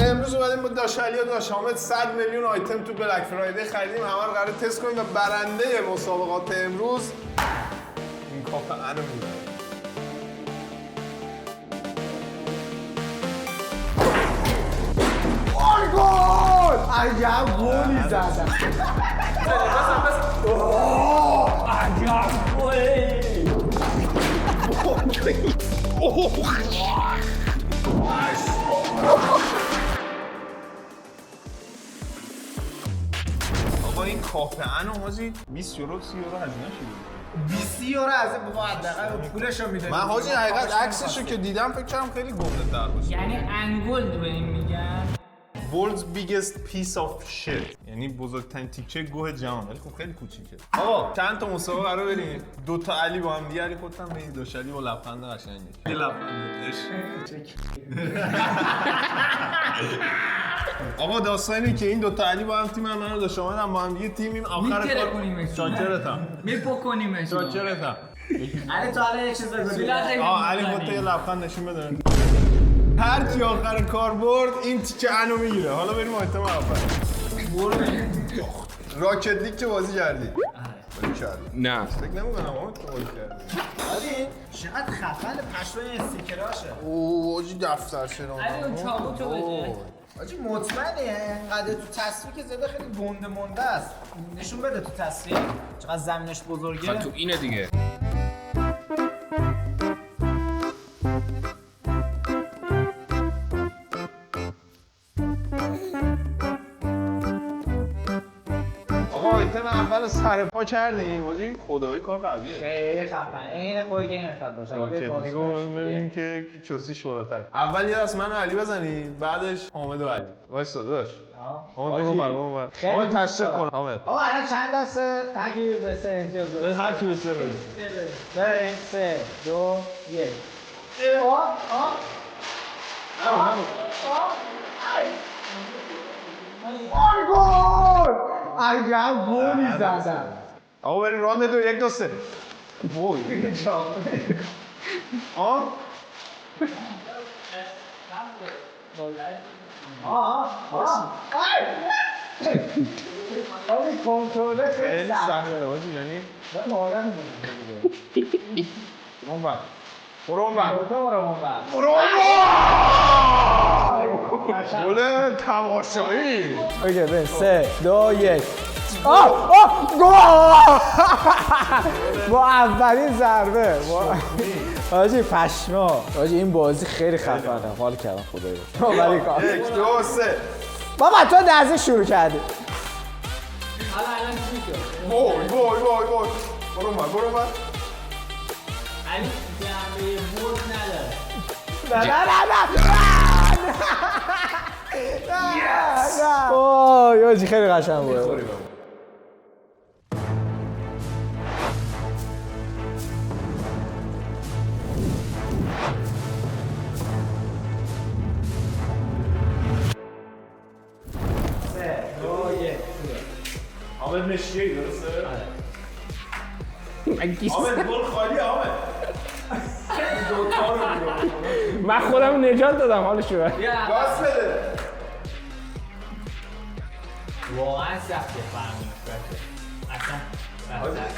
امروز اومدیم با داشعلی و داش حامد 100 میلیون آیتم تو بلک فرایدی خریدیم. همه رو قراره تست کنیم و برنده مسابقات امروز این کاپ انو می‌بره. گل! عجب گلی زدم. عجب گلی. آقا این کاپ انو حاجی 20 یورو 30 یورو هزینه شده. 20 یورو از بابا حداقل پولشو میده. من حاجی حقیقت عکسشو که دیدم فکر کردم خیلی گنده تر باشه. یعنی انگولد به این میگن. World's biggest piece of shit. یعنی بزرگترین تیکه گوه جهان. ولی خب خیلی کوچیکه. آقا چند تا مسابقه قرار بریم. دو تا علی با هم دیگه علی خودت هم ببین داش علی با لبخند قشنگش. یه لبخند عشق. آقا داستانی که این دو تا علی با هم تیم من و داش حامد هم با هم دیگه تیمیم آخر کار. چاکرتم. میپکنیمش. چاکرتم. علی تو حالا یه چیز بگو. علی خودت یه لبخند نشون بده. هر کی آخر کار برد این تیکه انو میگیره. حالا بریم آیتم اول. راکت لیگ که بازی کردی؟ نه فکر نمی‌کنم اما تو بازی کردی. علی چقدر خفن پشمای استیکراشه. اوه آجی دفتر شناسی. علی اون چاقوتو بده. آجی مطمئنی اینقدر تو تصویر که زده خیلی گنده مونده است. نشون بده تو تصویر چقدر زمینش بزرگه. تو اینه دیگه. آیتم اول سر پا کردیم بازی خدایی کار قویه. خیلی خفن. این قوی که نمیخواد باشه. نگاه ببینیم که چوسی بالاتر. اول یه دست من و علی بزنیم بعدش حامد و علی. وایسا داداش. حامد برو. حامد تشریف کن حامد. آقا الان چند دسته؟ هر کی بسه اینجا. هر کی بسه بریم. بریم 3 2 1. گل! عجب گلی زدم. آقا بریم راند دو 1 2 3. وای. آقا کنترل خیلی سخته بازی یعنی. برو گل تماشایی. اوکی بریم 3 2 1. گل! با اولین ضربه. حاجی پشما. حاجی این بازی خیلی خفنه. حال کردم خدایا. ولی کار. 1 2 3. بابا تو دزدی شروع کردی. حالا الان چی شد؟ وای. برو من. علی جنبه برد نداره. نه. اوه حاجی خیلی قشنگ بود. حامد مشیه درسته؟ حامد گل خالی حامد. دوتا رو میگم. من خودم نجات دادم حالش رو. گاز بده. واقعا سخته فهمیدن. اصلا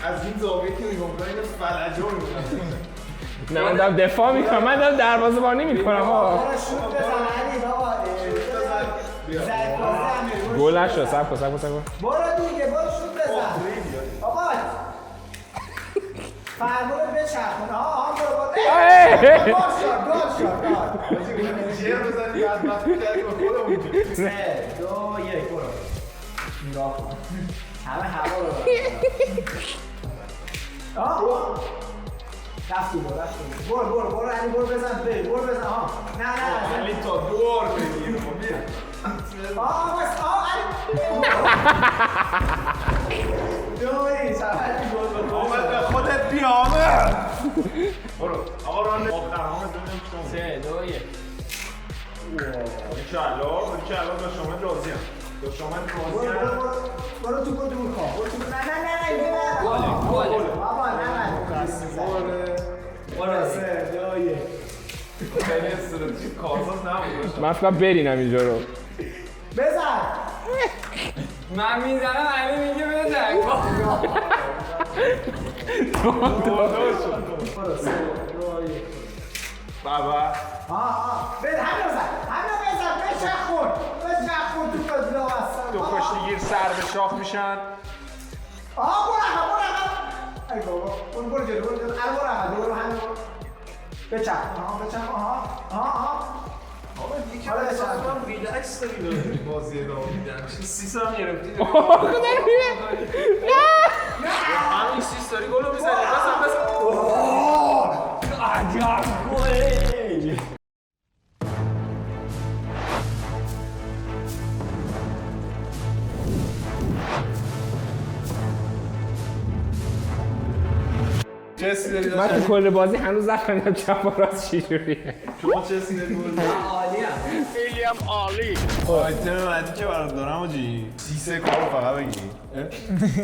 از این زاویه که میگم اینو فلجو میکنم. نه من دارم دفاع میکنم. من دارم دروازه‌بانی میکنم. گل نشد. صبر کن. برو دیگه برو شوت بزن. بابا فرمون بچرخون. برو. گل شد. جیر بزنی بعد وقتی کردی با خودمون. 3 2 1 برو. نگاه کن. همه هوا رو رفتی برو علی برو بزن برو بزن نه علی تا دور بگیر بس علی حامد به خودت بیا حامد. برو آقا ران آخر حامد ببینیم شما 3 2 1. انشالله داش حامد راضیم. داش حامد راضیم. برو تو دور کن. نه گل. بابا نه. برو 3 2 1. خیلی استراتژی کارساز نبود. من فقط برینم اینجا رو. بزن. من میزنم علی میگه بزن. بابا بزن همین بزن بچخون تو بزلا دو کشتیگیر سر به شاخ میشن. برو ای بابا برو جلو برو همین بچخون آقا دیگه حالا اصلا ریلکس داری بازی ادامه میدن. 30 هم گرفتی. همین 30 داری گلو میزنی. بس. چه داری من تو کل بازی هنوز نفهمیدم چپ و راست چجوریه. شما چه داری بازی؟ عالی هم. آیتم بعدی که برات دارم آجی 30 کارو فقط بگی.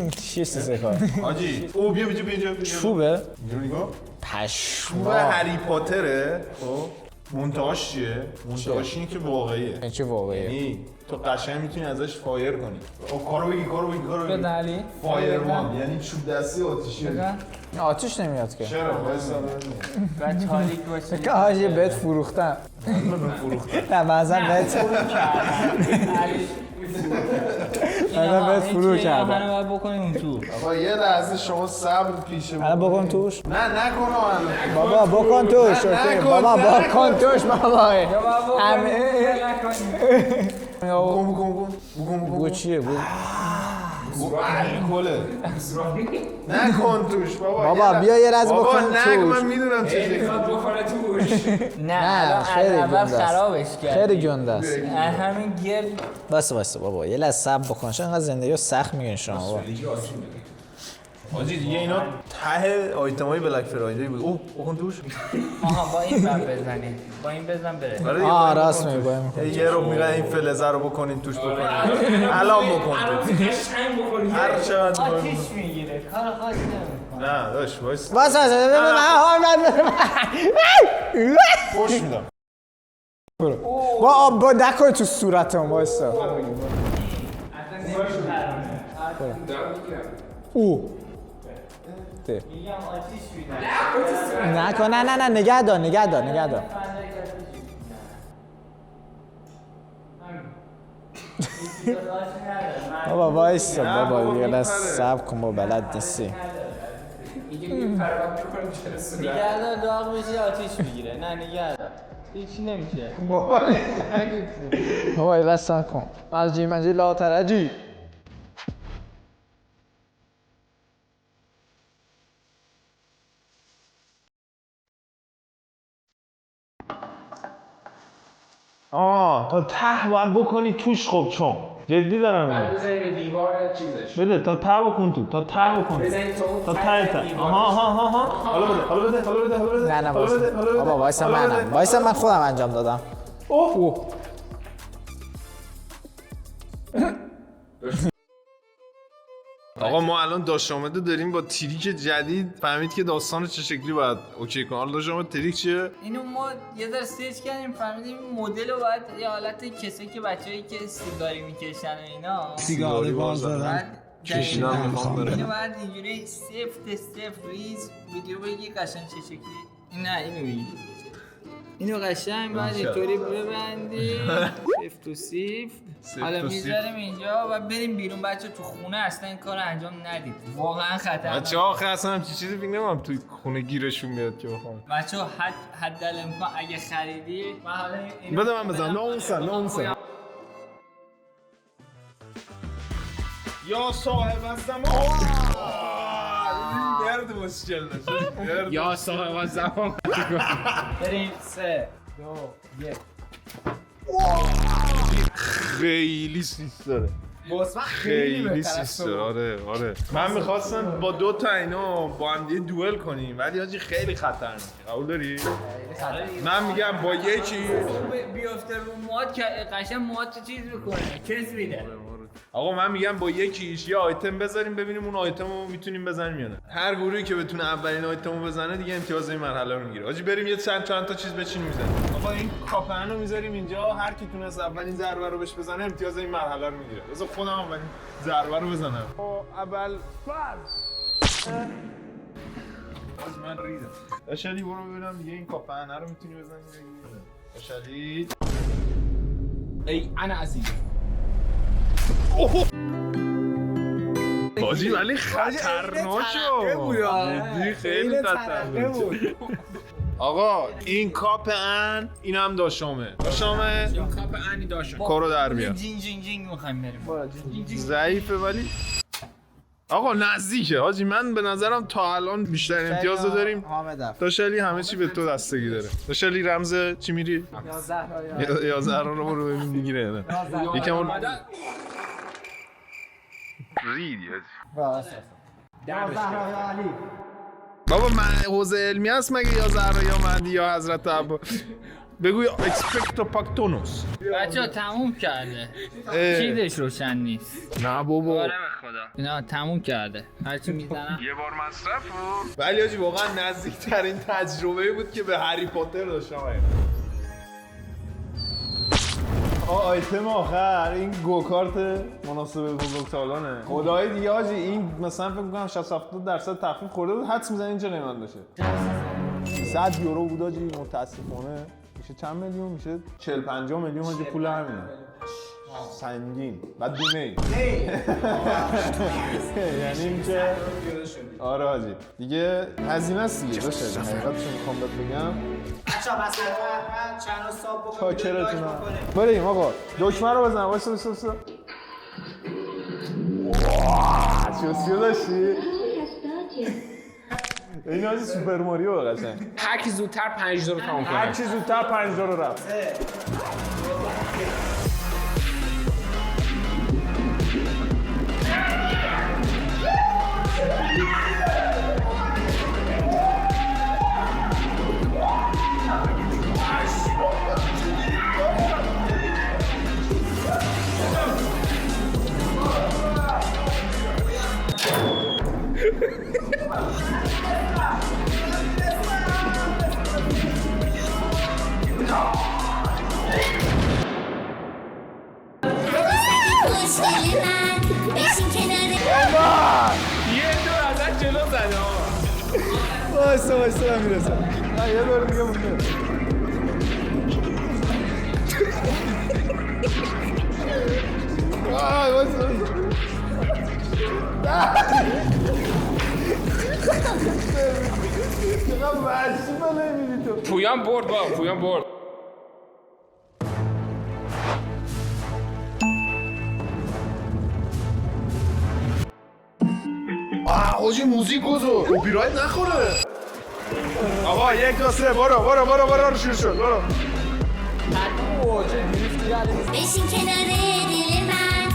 چیه سه کار آجی او بیا اینجا. چوبه اینو نگاه. پشما چوب هری پاتره. خب منتهاش چیه؟ منتهاش اینه که واقعیه. این چه واقعیه یعنی تو قشنگ میتونی ازش فایر کنی. کارو بگی. بزن علی. فایرمان یعنی چوب دستی آتیشی. آتیش نمیاد که چرا؟ وایسا و تاریک باشه. که آجی بهت فروختم نه مثلا بهت علی. الان بهت فرو کردم. همه باید بکنیم اون تو. آقا یه لحظه شما صبر پیشه الان بکن توش نه نکن الان. بابا بکن توش اوکی بابا بکن توش بابا بگو چیه بگو الکله نکن توش بابا بیا یه رز بکن توش من میدونم چه شکلی بخوره توش. نه خیلی اول گنده است خرابش کرد. خیلی گنده است همین گرد. واسه بابا یه لحظه صبر بکن چون انقدر زندگی رو سخت میگن شما بابا آجی دیگه اینا ته آیتمای بلک فرایدی بود. اوه بکن توش. آها با این بر بزنی. با این بزن بره. آه راست میگی با این یه رو میگن این فلزه رو بکنین توش بکنین. الان بکن توش. هر چقدر آتیش میگیره. کار خاصی نمیکنه. نه داش وایس. واسه خوش میدم. با نکن تو صورتم وایسا او میگم آتیش میدن. نکن نه نگه دار بابا وایسا بابا یه لحظه صبر کن بابا بلد نیستی نگهدار داغ میشه آتیش میگیره. نه نگهدار هیچی نمیشه. بابا یه لحظه صبر کن منجی لا ترجی تا ته باید بکنی توش. خب چون جدی دارم میگم بزنی به دیوار چیزش. بده تا ته بکن تو تا ته بکن تا ته آها حالا بده نه بابا وایسا من خودم انجام دادم اوه آقا ما الان داش آمده داریم با تریک جدید فهمید که داستان چه شکلی باید اوکی کنه. حالا داش آمده تریک چیه؟ اینو ما یه ذره سرچ کردیم فهمیدیم مدل رو باید یه حالت کسایی که بچه‌ای که سیگاری میکشن و اینا سیگاری باز دارن کشیدن میخوام داره. اینو باید اینجوری سفت ریز ویدیو بگی قشنگ چه شکلی. نه اینو بگی اینو قشنگ باید اینطوری ببندی سفت تو سیف. حالا میذاریم اینجا و بریم بیرون. بچه تو خونه اصلا این کار انجام ندید. واقعا خطرناکه. بچه‌ها آخه اصلا همچین چیزی فکر نمی‌کنم توی خونه گیرشون بیاد که بخوام. بچه‌ها حداقل اگه خریدی من حالا اینو بده من بزنم. ناموسن یا صاحب الزمان درد مشکل نشد. یا صاحب الزمان. بریم 3 2 1 خیلی سیس داره. خیلی سیس داره. آره من میخواستم با 2 تا اینا با هم دیگه دوئل کنیم ولی حاجی خیلی خطرناکه. قبول داری؟ من میگم با یکی بیافته رو مواد که قشنگ مواد چیز میکنه کس میده. آقا من میگم با یکیش یه آیتم بذاریم ببینیم اون آیتم رو میتونیم بزنیم یا نه. هر گروهی که بتونه اولین آیتم رو بزنه دیگه امتیاز این مرحله رو میگیره. آجی بریم یه چند تا چیز بچینیم میزنیم. آقا این کاپن رو میذاریم اینجا، هر کی تونست اولین ضربه رو بهش بزنه امتیاز این مرحله رو میگیره. بذار خودم اولین ضربه رو بزنم. اول از من ریدم. اشالی برو ببینم دیگه این کاپن رو میتونی بزنی یا نه. اشالی ای انا عزیز. حاجی ولی خطرناک شد. خیلی خطرناک بود. آقا این کاپ ان این هم داشامه. داشامه کاپ انی داشم. کارو در بیار. جینگ جینگ جینگ می‌خوایم بریم. ضعیفه ولی آقا نزدیکه. حاجی من به نظرم تا الان بیشتر امتیاز رو داریم. داشلی همه چی به تو دستگی داره. داشلی رمز چی میری؟ 11 رو برو ببین میگیره نه. یکم اون ریدی بابا من حوزه علمی هست مگه یا زهرا یا مهدی یا حضرت عبا بگوی اکسپکتو پاکتونوس. بچه‌ها تموم کرده. چیزش روشن نیست. نه بابا آره به خدا. نه تموم کرده. هرچی میزنم یه بار مصرف بود. ولی آجی واقعا نزدیکترین تجربه بود که به هری پاتر داشتم. آیتم آخر این گوکارت مناسب بزرگسالانه. خدای دیگه آجی این مثلا فکر می‌کنم 60-70% تخفیف خورده بود. حدس می‌زنی اینجا نمیاد بشه. 100 یورو بود آجی متاسفانه. میشه چند میلیون؟ میشه 40-50 میلیون آجی پول همینه. سنگین. بعد بیمه. یعنی اینکه آره آجی دیگه هزینه است دیگه داشته. حقیقتش میخوام بهت بگم. بچه‌ها بس من چند صاحب بکنم. چاکرتونم. بریم آقا. دکمه رو بزن. واسه. چوسیو داشتی؟ این آجی سوپر ماریو قشنگ. هر کی زودتر 5 رو تموم کنه. هر چی زودتر 5 رو رفت. یه دور ازش جلو زده آقا. وایسا من میرسم. نه یه دور دیگه مونده. وایسا. چقدر وحشی بله میدی تو. پویان برد با پویان برد. حاجی موزیک گذار کپی رایت نخوره. آقا 1 2 3 برو شروع شد برو. بشین کنار دل من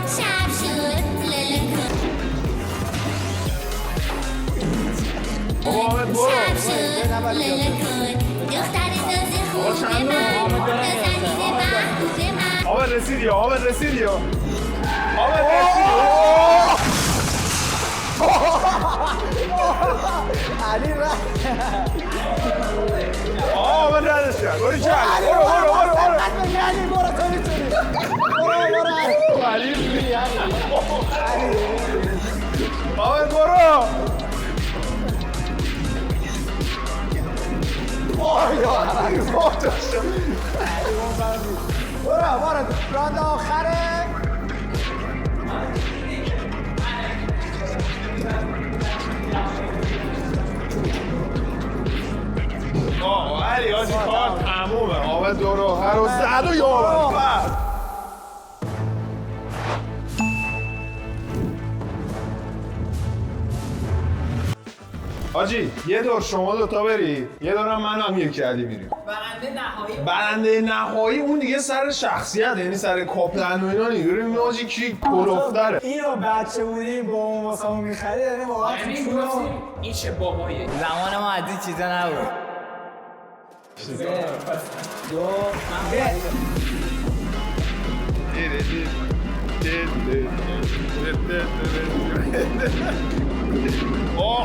شب شد لالا کن آقا برو. شب شد لالا کن دختر ناز خوب من نازنین محبوب من آقا رسیدی علی رفت. من ردش کرد. برو علی برو تو میتونی. برو علی برو. برو راند آخره. علی آجی کار تمومه. آقا دورو هر و زد و یارو آجی یه دور شما دوتا برید یه دور هم من هم یکی علی میریم. برنده نهایی اون دیگه سر شخصیت یعنی سر کاپلن و اینا نیگه ببینیم آجی کی گرفتره. اینو بچه بودیم با اون واسه همون میخرید یعنی واقعا این چه بابایه. زمان ما از این چیزا نبود. 2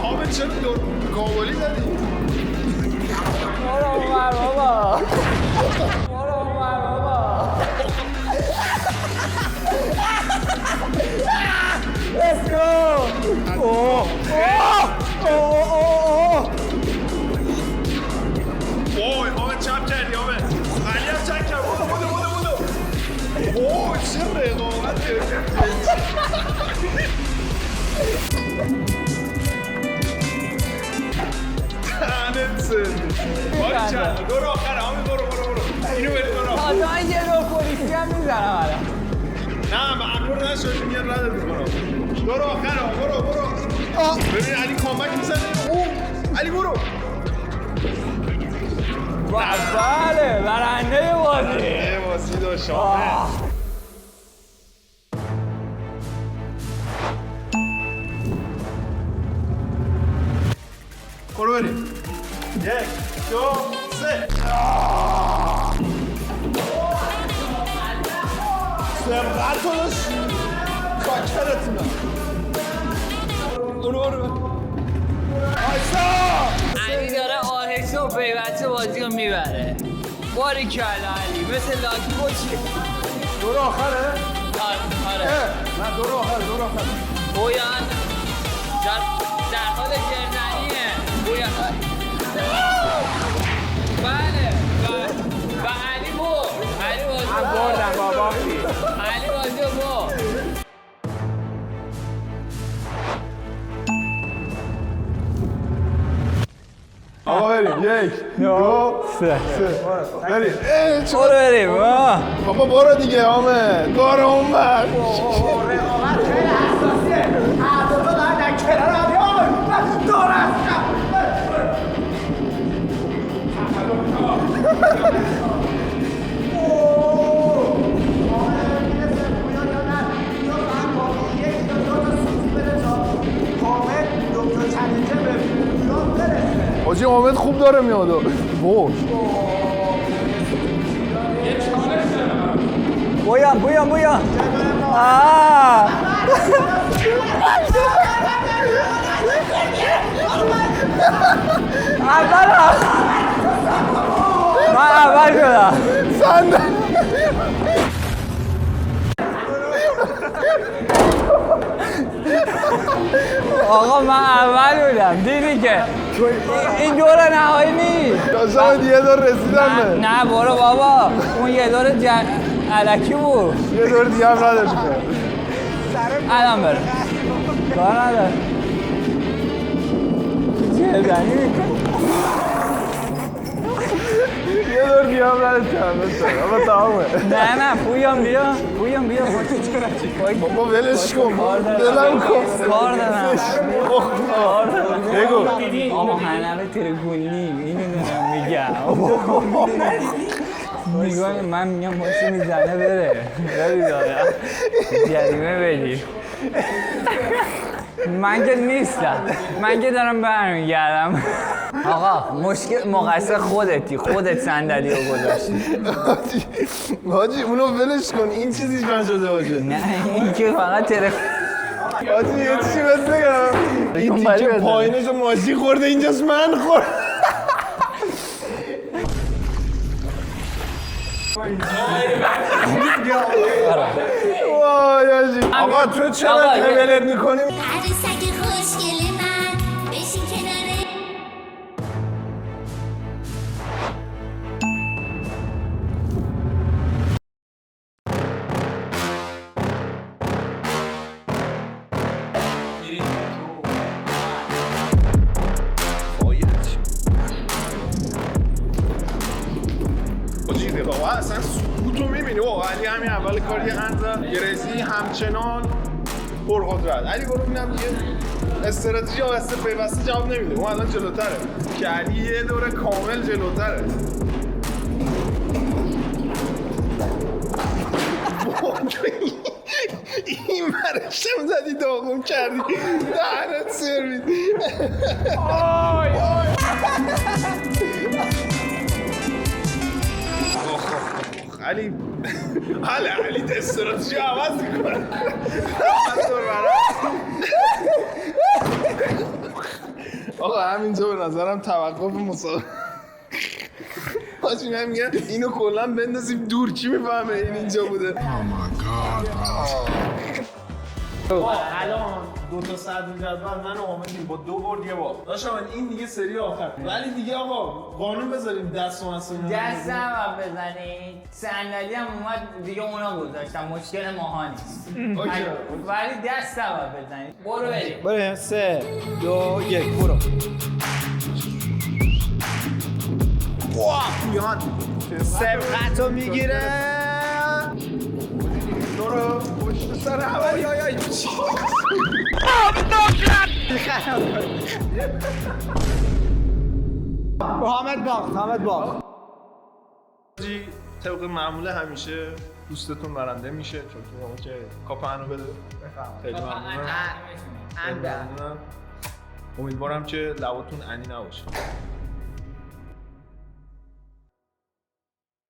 حامد چرا دور کابلی زدی؟ برو اونور بابا برو اونور بابا Let's go! وای حامد چپ کردی حامد علی هم چپ کرد بودو وای چه رقابت تنت سردی باری چند دور آخر حامد برو اینو بری دور آخر تا یه دور پولیسی هم میزنم الان نه معقول نشد میاد ردت میکنم دور آخر برو ببین علی کامبک میزنه علی برو بله برنده بازی داشت حامد برو بریم 1 2 3 سرقت داشت خاکرتونم برو علی داره آهسته و پیوسته بازی رو میبره باریکلا علی مثل لاکی بوچی دور آخره؟ آره نه دور آخر بویان در حال گردنیه بویان بله و علی بازی من بردم بابا علی بازی رو برد آقا بریم 1 2 3 بریم برو بریم بابا برو دیگه حامد برو اونور رقابت خیلی حساسیه هر دو تا دارن در کنار هم یای دور است حاجی حامد خوب داره میاد بوش بویان اول شدم آقا من اول بودم دیدی که این دور نهایی نیست داشتم یه دور رسیدم نه برو بابا اون یه دور علکی بود یه دور دیگه هم نداشت الان برو کار نداره چه زنی میکن یه دور دیگه هم نداشت اما تمامه نه پویان بیا بابا ولش کن دلم کن کار دارم بگو آقا هنر ترگونی اینو دارم میگم من میگم باشه میزنه بره جریمه بدی من که نیستم من که دارم برمیگردم آقا مشکل مقصر خودت صندلی رو گذاشتی حاجی اونو ولش کن این چیزیش من شده باشه نه این که فقط تلفن حاجی یه چیزی بهت بگم این تیکه پایینشو ماشی خورده اینجاست من خورد وای حاجی آقا تو چرا تبلت میکنی؟ عروسک خوشگل من بشین کناره حاجی رقابت اصلا سکوتو میبینی و علی همین اول کار یه هند زد گرزی همچنان پرقدرت علی برو ببینم دیگه استراتژی یا بسته پیوسته جواب نمیده اون الان جلوتره که علی یه دوره کامل جلوتره این مرشم زدی داغون کردی دهنت سرویس علی علی استراتژی عوض میکنه. آقا همینجا به نظرم توقف مسابقه. حاجی من میگم اینو کلا بندازیم دور، کی میفهمه این اینجا بوده. الان 2 تا صدر جدول من و حامدیم با 2 برد یه باخت. داشتم این دیگه سری آخر. ولی دیگه آقا قانون بذاریم دست و مسئول دست هم بزنید. صندلی هم اومد دیگه اونا گذاشتن، مشکل ماها نیست. ولی دست هم بزنید. برو بریم. بریم 3 2 1 برو. بیان سبقتو میگیره. برو پشت سر همه. آی حامد باخت. طبق معمول همیشه دوستتون برنده میشه، چون که کاپانو بده. خیلی ممنونم. امیدوارم که لباتون انی نباشه.